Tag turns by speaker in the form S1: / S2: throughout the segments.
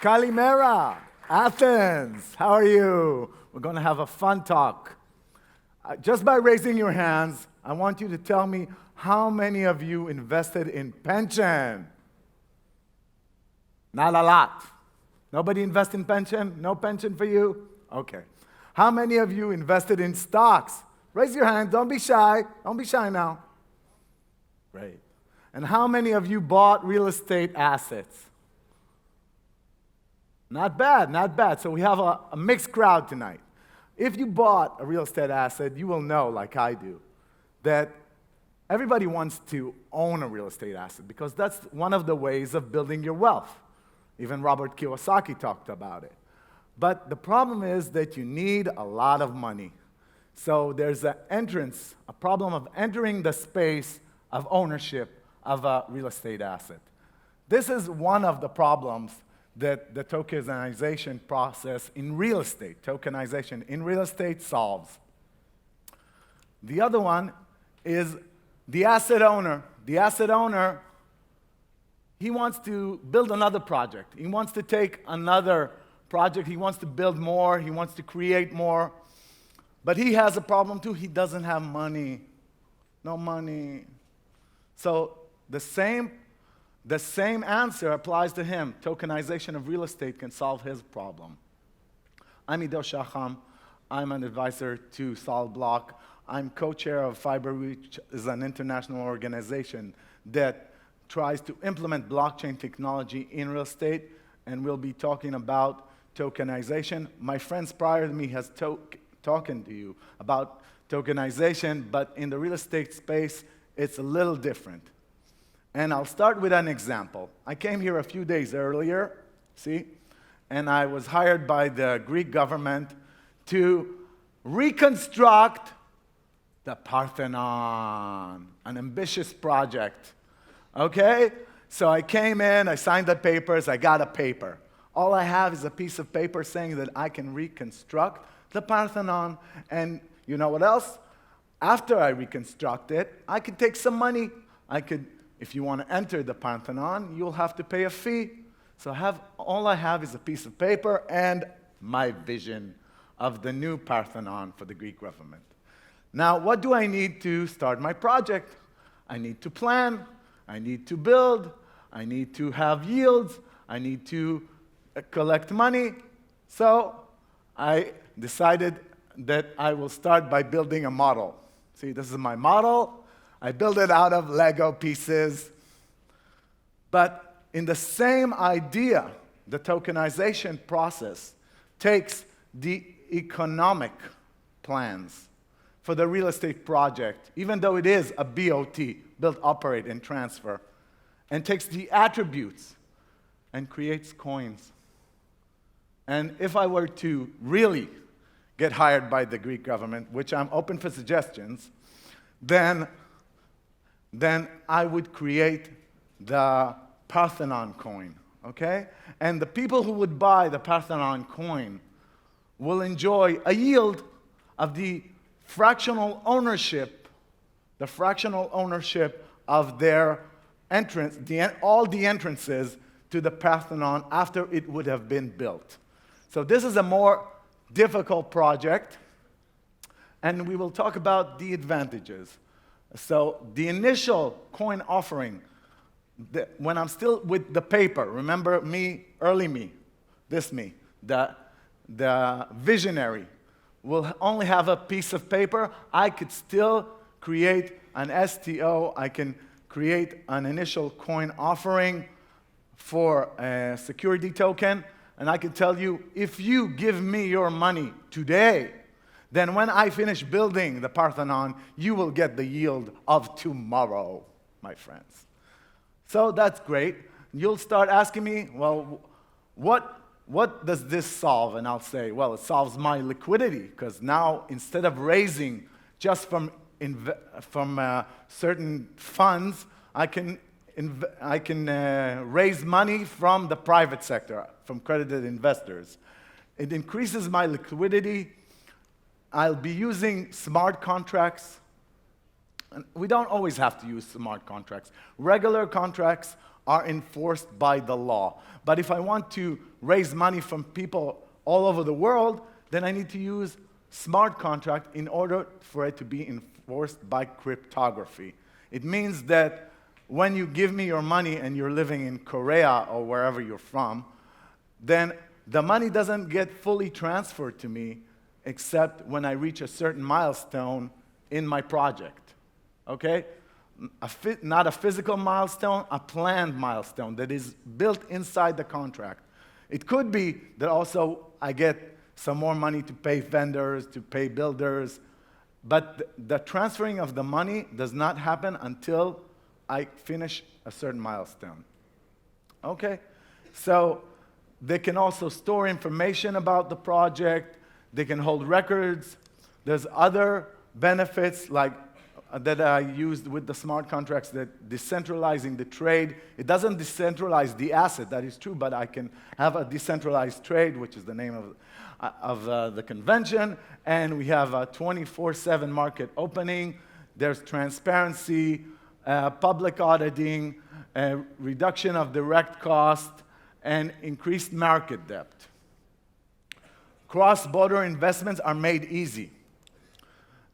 S1: Kalimera, Athens, how are you? We're going to have a fun talk. Just by raising your hands, I want you to tell me how many of you invested in pension? Not a lot. Nobody invest in pension? No pension for you? Okay. How many of you invested in stocks? Raise your hand. Don't be shy. Don't be shy now. Great. And how many of you bought real estate assets? Not bad, not bad. So we have a mixed crowd tonight. If you bought a real estate asset, you will know, like I do, that everybody wants to own a real estate asset because that's one of the ways of building your wealth. Even Robert Kiyosaki talked about it. But the problem is that you need a lot of money. So there's a problem of entering the space of ownership of a real estate asset. This is one of the problems that the tokenization process in real estate, solves. The other one is the asset owner. The asset owner, he wants to build another project. He wants to take another project. He wants to build more. He wants to create more. But he has a problem too. He doesn't have money. No money. So the same answer applies to him. Tokenization of real estate can solve his problem. I'm Ido Shacham. I'm an advisor to SolidBlock. I'm co-chair of Fiber, which is an international organization that tries to implement blockchain technology in real estate, and we'll be talking about tokenization. My friends prior to me has talking to you about tokenization, but in the real estate space, it's a little different. And I'll start with an example. I came here a few days earlier, see? And I was hired by the Greek government to reconstruct the Parthenon, an ambitious project. Okay? So I came in, I signed the papers, I got a paper. All I have is a piece of paper saying that I can reconstruct the Parthenon. And you know what else? After I reconstruct it, I could take some money. If you want to enter the Parthenon, you'll have to pay a fee. So all I have is a piece of paper and my vision of the new Parthenon for the Greek government. Now, what do I need to start my project? I need to plan, I need to build, I need to have yields, I need to collect money. So I decided that I will start by building a model. See, this is my model. I build it out of Lego pieces. But in the same idea, the tokenization process takes the economic plans for the real estate project, even though it is a BOT, build, operate, and transfer, and takes the attributes and creates coins. And if I were to really get hired by the Greek government, which I'm open for suggestions, then I would create the Parthenon coin, okay? And the people who would buy the Parthenon coin will enjoy a yield of the fractional ownership of their entrance, all the entrances to the Parthenon after it would have been built. So this is a more difficult project, and we will talk about the advantages. So the initial coin offering, when I'm still with the paper, remember me, early me, this me, the visionary, will only have a piece of paper. I could still create an STO. I can create an initial coin offering for a security token, and I can tell you, if you give me your money today, then when I finish building the Parthenon, you will get the yield of tomorrow, my friends. So that's great. You'll start asking me, well, what does this solve? And I'll say, well, it solves my liquidity, because now instead of raising just from certain funds, I can raise money from the private sector, from accredited investors. It increases my liquidity. I'll be using smart contracts And we don't always have to use smart contracts. Regular contracts are enforced by the law. But if I want to raise money from people all over the world, then I need to use smart contract in order for it to be enforced by cryptography. It means that when you give me your money and you're living in Korea or wherever you're from, then the money doesn't get fully transferred to me except when I reach a certain milestone in my project, okay? Not a physical milestone, a planned milestone that is built inside the contract. It could be that also I get some more money to pay vendors, to pay builders, but the transferring of the money does not happen until I finish a certain milestone. Okay? So they can also store information about the project. They can hold records. There's other benefits like that I used with the smart contracts, that decentralizing the trade. It doesn't decentralize the asset, that is true, but I can have a decentralized trade, which is the name of the convention, and we have a 24/7 market opening. There's transparency, public auditing, reduction of direct cost, and increased market depth. Cross-border investments are made easy.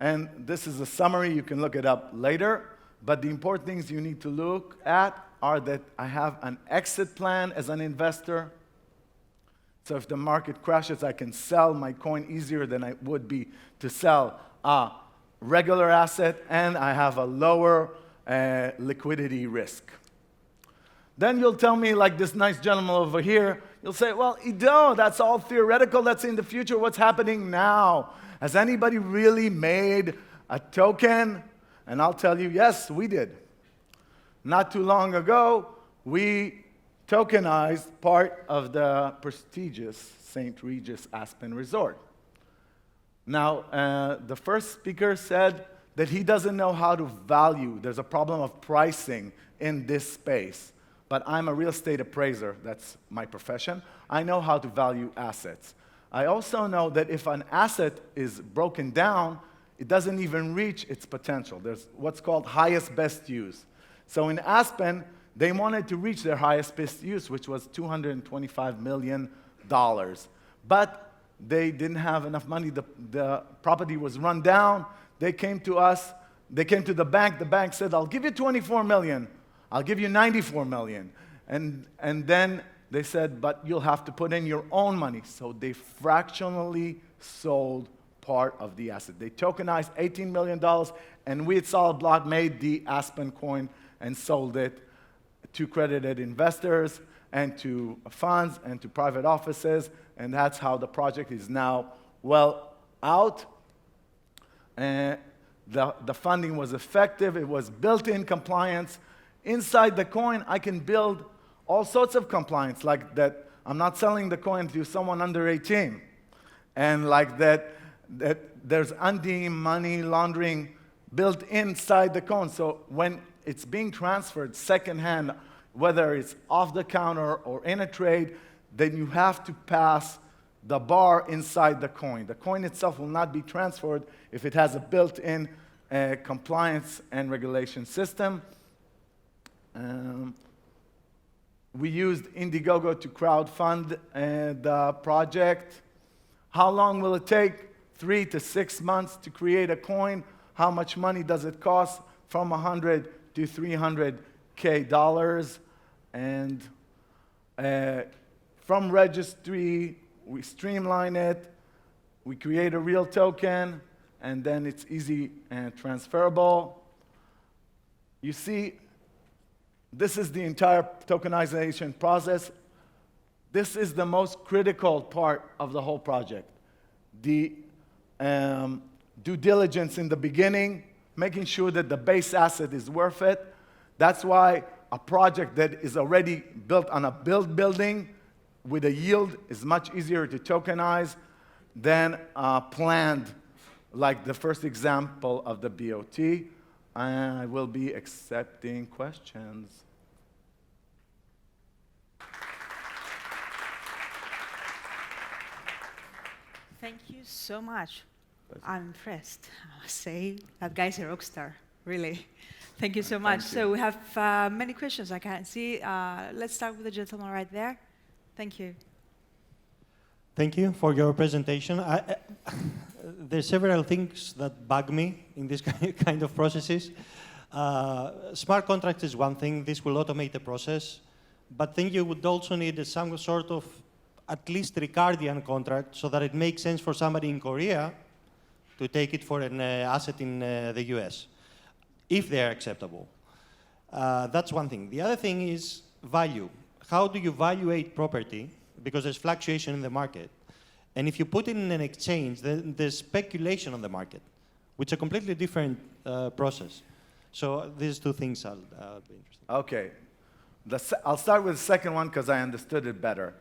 S1: And this is a summary, you can look it up later, but the important things you need to look at are that I have an exit plan as an investor. So if the market crashes, I can sell my coin easier than I would be to sell a regular asset, and I have a lower liquidity risk. Then you'll tell me, like this nice gentleman over here, you'll say, well, Ido, that's all theoretical, that's in the future, what's happening now? Has anybody really made a token? And I'll tell you, yes, we did. Not too long ago, we tokenized part of the prestigious St. Regis Aspen Resort. Now, the first speaker said that he doesn't know how to value. There's a problem of pricing in this space. But I'm a real estate appraiser. That's my profession. I know how to value assets. I also know that if an asset is broken down, it doesn't even reach its potential. There's what's called highest best use. So in Aspen, they wanted to reach their highest best use, which was $225 million. But they didn't have enough money. The property was run down. They came to us. They came to the bank. The bank said, I'll give you $24 million. I'll give you $94 million. And then they said, but you'll have to put in your own money. So they fractionally sold part of the asset. They tokenized $18 million, and we at SolidBlock made the Aspen coin and sold it to credited investors and to funds and to private offices, and that's how the project is now well out. The funding was effective. It was built-in compliance. Inside the coin, I can build all sorts of compliance, like that I'm not selling the coin to someone under 18, and like that there's anti-money laundering built inside the coin. So when it's being transferred secondhand, whether it's off the counter or in a trade, then you have to pass the bar inside the coin. The coin itself will not be transferred if it has a built-in compliance and regulation system. We used Indiegogo to crowdfund the project. How long will it take? 3 to 6 months to create a coin. How much money does it cost? From $100 to $300K. And from registry, we streamline it. We create a real token, and then it's easy and transferable. You see, this is the entire tokenization process. This is the most critical part of the whole project. The due diligence in the beginning, making sure that the base asset is worth it. That's why a project that is already built on a building with a yield is much easier to tokenize than planned, like the first example of the BOT. I will be accepting questions.
S2: Thank you so much. I'm impressed. I must say, that guy's a rock star. really. Thank you so much. So we have many questions I can see. Let's start with the gentleman right there. Thank you.
S3: Thank you for your presentation. There's several things that bug me in this kind of processes. Smart contracts is one thing. This will automate the process. But then you would also need some sort of at least Ricardian contract so that it makes sense for somebody in Korea to take it for an asset in the US, if they're acceptable. That's one thing. The other thing is value. How do you evaluate property? Because there's fluctuation in the market. And if you put it in an exchange, then there's speculation on the market, which is a completely different process. So these two things are interesting.
S1: Okay. I'll start with the second one because I understood it better.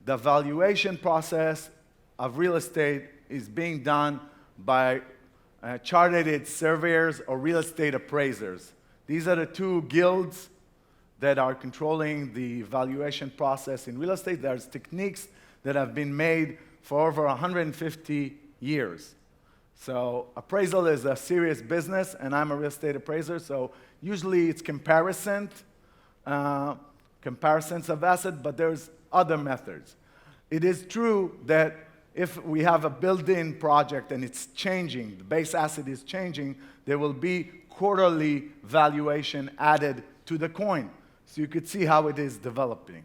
S1: The valuation process of real estate is being done by chartered surveyors or real estate appraisers. These are the two guilds that are controlling the valuation process in real estate. There's techniques that have been made for over 150 years. So appraisal is a serious business, and I'm a real estate appraiser, so usually it's comparisons of assets, but there's other methods. It is true that if we have a built-in project and it's changing, the base asset is changing, there will be quarterly valuation added to the coin. So you could see how it is developing.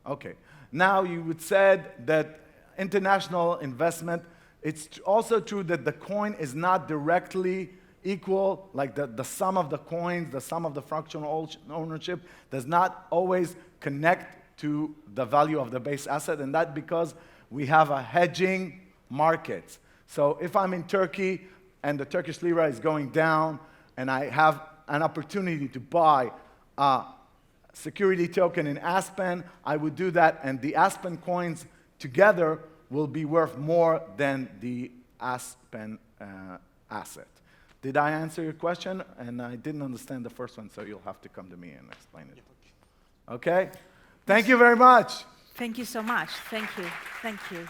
S1: Okay. Now you would said that international investment, it's also true that the coin is not directly equal, like the sum of the coins, the sum of the fractional ownership does not always connect to the value of the base asset, and that's because we have a hedging market. So if I'm in Turkey and the Turkish lira is going down and I have an opportunity to buy a security token in Aspen, I would do that, and the Aspen coins together will be worth more than the Aspen asset. Did I answer your question? And I didn't understand the first one, so you'll have to come to me and explain it. Okay? Thank you very much.
S2: Thank you so much. Thank you. Thank you.